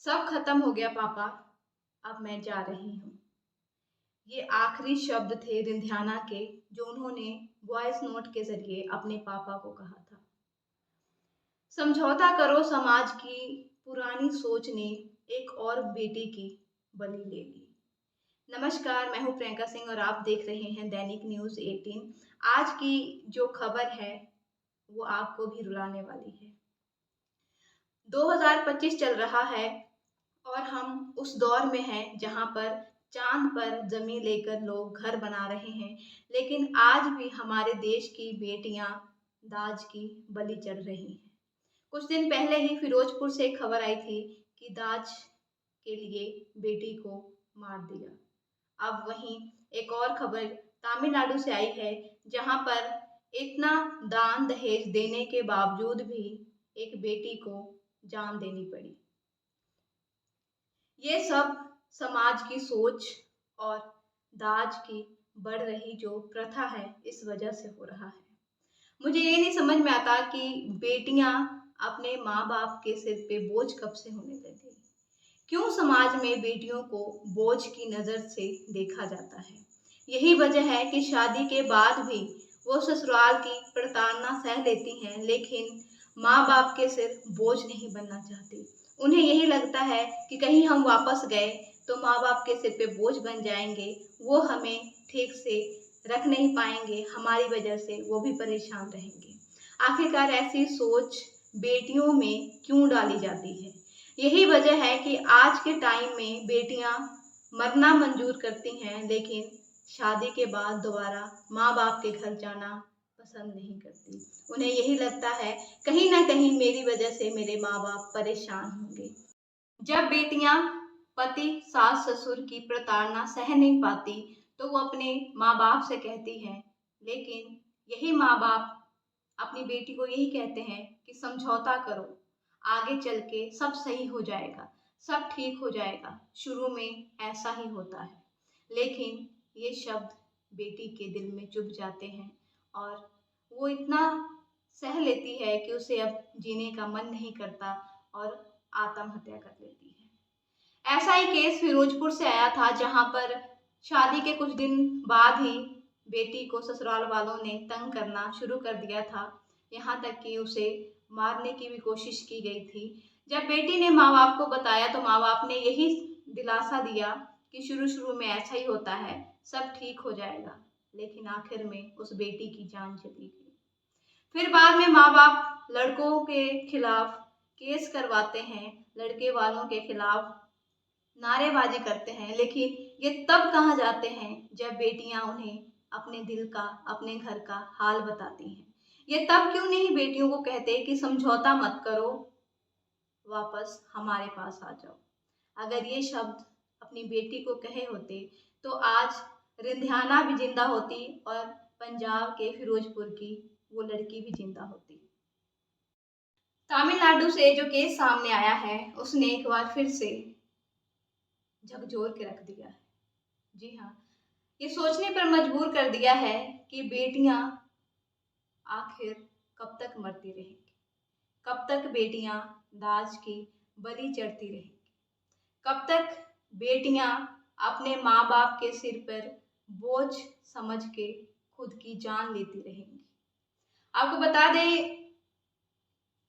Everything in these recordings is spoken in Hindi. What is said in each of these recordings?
सब खत्म हो गया पापा, अब मैं जा रही हूँ। ये आखिरी शब्द थे रिंध्याना के जो उन्होंने वॉइस नोट के ज़रिए अपने पापा को कहा था। समझौता करो समाज की पुरानी सोच ने एक और बेटी की बलि ले ली। नमस्कार, मैं हूँ प्रियंका सिंह और आप देख रहे हैं दैनिक न्यूज़ 18। आज की जो खबर है वो आपको भी रुलाने वाली है। 2025 चल रहा है और हम उस दौर में हैं जहाँ पर चाँद पर ज़मीन लेकर लोग घर बना रहे हैं, लेकिन आज भी हमारे देश की बेटियाँ दाज की बलि चढ़ रही हैं। कुछ दिन पहले ही फिरोजपुर से एक खबर आई थी कि दाज के लिए बेटी को मार दिया। अब वहीं एक और खबर तमिलनाडु से आई है जहाँ पर इतना दान दहेज देने के बावजूद भी एक बेटी को जान देनी पड़ी। ये सब समाज की सोच और दाज की बढ़ रही जो प्रथा है इस वजह से हो रहा है। मुझे ये नहीं समझ में आता कि बेटियां अपने माँ बाप के सिर पे बोझ कब से होने लगी। क्यों समाज में बेटियों को बोझ की नज़र से देखा जाता है। यही वजह है कि शादी के बाद भी वो ससुराल की प्रताड़ना सह लेती हैं, लेकिन माँ बाप के सिर बोझ नहीं बनना चाहती। उन्हें यही लगता है कि कहीं हम वापस गए तो माँ बाप के सिर पे बोझ बन जाएंगे, वो हमें ठीक से रख नहीं पाएंगे, हमारी वजह से वो भी परेशान रहेंगे। आखिरकार ऐसी सोच बेटियों में क्यों डाली जाती है। यही वजह है कि आज के टाइम में बेटियां मरना मंजूर करती हैं, लेकिन शादी के बाद दोबारा माँ बाप के घर जाना पसंद नहीं करती। उन्हें यही लगता है कहीं ना कहीं मेरी वजह से मेरे माँ बाप परेशान होंगे। जब बेटियां पति सास ससुर की प्रताड़ना सह नहीं पाती तो वो अपने माँ बाप से कहती हैं, लेकिन यही माँ बाप अपनी बेटी को यही कहते हैं कि समझौता करो, आगे चल के सब सही हो जाएगा, सब ठीक हो जाएगा। शुरू में ऐसा ही होता है, लेकिन ये शब्द बेटी के दिल में चुभ जाते हैं और वो इतना सह लेती है कि उसे अब जीने का मन नहीं करता और आत्महत्या कर लेती है। ऐसा ही केस फिरोजपुर से आया था जहां पर शादी के कुछ दिन बाद ही बेटी को ससुराल वालों ने तंग करना शुरू कर दिया था। यहाँ तक कि उसे मारने की भी कोशिश की गई थी। जब बेटी ने माँ बाप को बताया तो माँ बाप ने यही दिलासा दिया कि शुरू शुरू में ऐसा ही होता है, सब ठीक हो जाएगा, लेकिन आखिर में उस बेटी की जान चली गई। फिर बाद में माँ बाप लड़कों के खिलाफ केस करवाते हैं, लड़के वालों के खिलाफ नारेबाजी करते हैं, लेकिन ये तब कहाँ जाते हैं जब बेटियां उन्हें अपने दिल का, अपने घर का हाल बताती हैं। ये तब क्यों नहीं बेटियों को कहते कि समझौता मत करो, वापस हमारे पास आ जाओ। अगर ये शब्द अपनी बेटी को कहे होते तो आज रिंध्याना भी जिंदा होती और पंजाब के फिरोजपुर की वो लड़की भी जिंदा होती। तमिलनाडु से जो केस सामने आया है उसने एक बार फिर से झकझोर के रख दिया है। जी हाँ, ये सोचने पर मजबूर कर दिया है कि बेटियां आखिर कब तक मरती रहेंगी, कब तक बेटियां दाज की बलि चढ़ती रहेंगी, कब तक बेटियां अपने माँ बाप के सिर पर बोझ समझ के खुद की जान लेती रहेंगी। आपको बता दें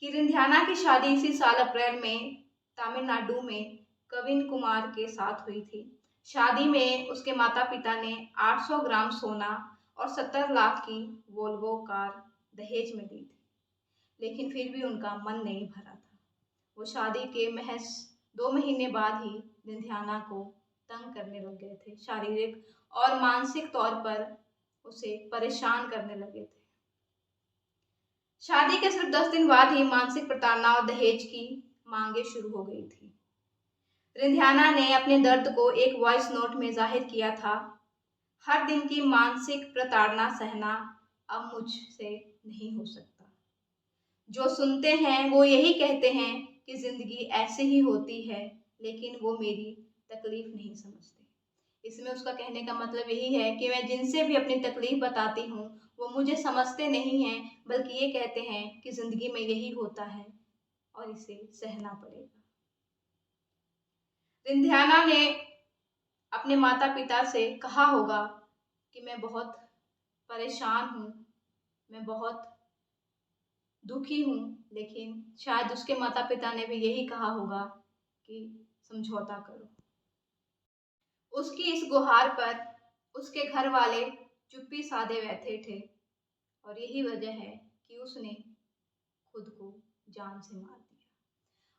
कि रिंध्याना की शादी इसी साल अप्रैल में तमिलनाडु में कविन कुमार के साथ हुई थी। शादी में उसके माता पिता ने 800 ग्राम सोना और 70 लाख की वोल्वो कार दहेज में दी थी, लेकिन फिर भी उनका मन नहीं भरा था। वो शादी के महज 2 महीने बाद ही रिंध्याना को तंग करने लग गए थे, शारीरिक और मानसिक तौर पर उसे परेशान करने लगे थे। शादी के सिर्फ 10 दिन बाद ही मानसिक प्रताड़ना और दहेज की मांगे शुरू हो गई थी। रिंध्याना ने अपने दर्द को एक वॉइस नोट में जाहिर किया था। हर दिन की मानसिक प्रताड़ना सहना अब मुझसे नहीं हो सकता। जो सुनते हैं वो यही कहते हैं कि जिंदगी ऐसे ही होती है, लेकिन वो मेरी तकलीफ नहीं समझते। इसमें उसका कहने का मतलब यही है कि मैं जिनसे भी अपनी तकलीफ बताती हूँ वो मुझे समझते नहीं हैं, बल्कि ये कहते हैं कि जिंदगी में यही होता है और इसे सहना पड़ेगा। रिंध्याना ने अपने माता पिता से कहा होगा कि मैं बहुत परेशान हूँ, मैं बहुत दुखी हूँ, लेकिन शायद उसके माता पिता ने भी यही कहा होगा कि समझौता करो। उसकी इस गुहार पर उसके घर वाले चुप्पी साधे बैठे थे और यही वजह है कि उसने खुद को जान से मार दिया।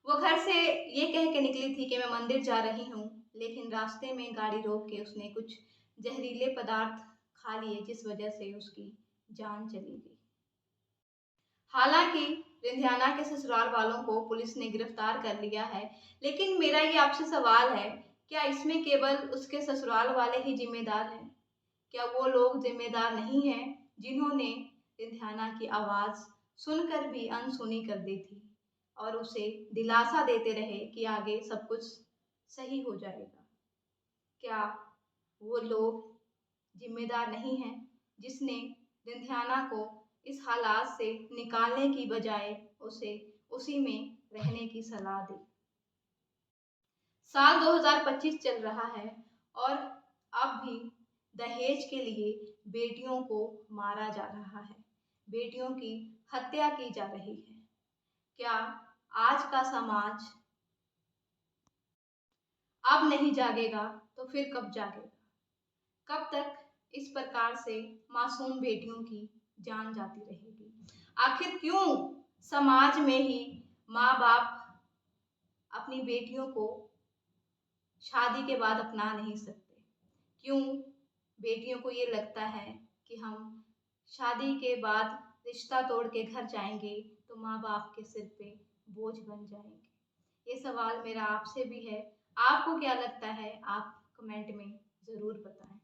वो घर से ये कह के निकली थी कि मैं मंदिर जा रही हूँ, लेकिन रास्ते में गाड़ी रोक के उसने कुछ जहरीले पदार्थ खा लिए, जिस वजह से उसकी जान चली गई। हालांकि रिंध्याना के ससुराल वालों को पुलिस ने गिरफ्तार कर लिया है, लेकिन मेरा ये आपसे सवाल है, क्या इसमें केवल उसके ससुराल वाले ही जिम्मेदार हैं? क्या वो लोग जिम्मेदार नहीं हैं जिन्होंने रिंध्याना की आवाज़ सुनकर भी अनसुनी कर दी थी और उसे दिलासा देते रहे कि आगे सब कुछ सही हो जाएगा? क्या वो लोग जिम्मेदार नहीं हैं जिसने रिंध्याना को इस हालात से निकालने की बजाय उसे उसी में रहने की सलाह दी? साल 2025 चल रहा है और अब भी दहेज के लिए बेटियों को मारा जा रहा है, बेटियों की हत्या की जा रही है। क्या आज का समाज अब नहीं जागेगा तो फिर कब जागेगा? कब तक इस प्रकार से मासूम बेटियों की जान जाती रहेगी? आखिर क्यों समाज में ही माँ बाप अपनी बेटियों को शादी के बाद अपना नहीं सकते? क्यों बेटियों को ये लगता है कि हम शादी के बाद रिश्ता तोड़ के घर जाएंगे तो माँ बाप के सिर पे बोझ बन जाएंगे? ये सवाल मेरा आपसे भी है। आपको क्या लगता है? आप कमेंट में ज़रूर बताएं।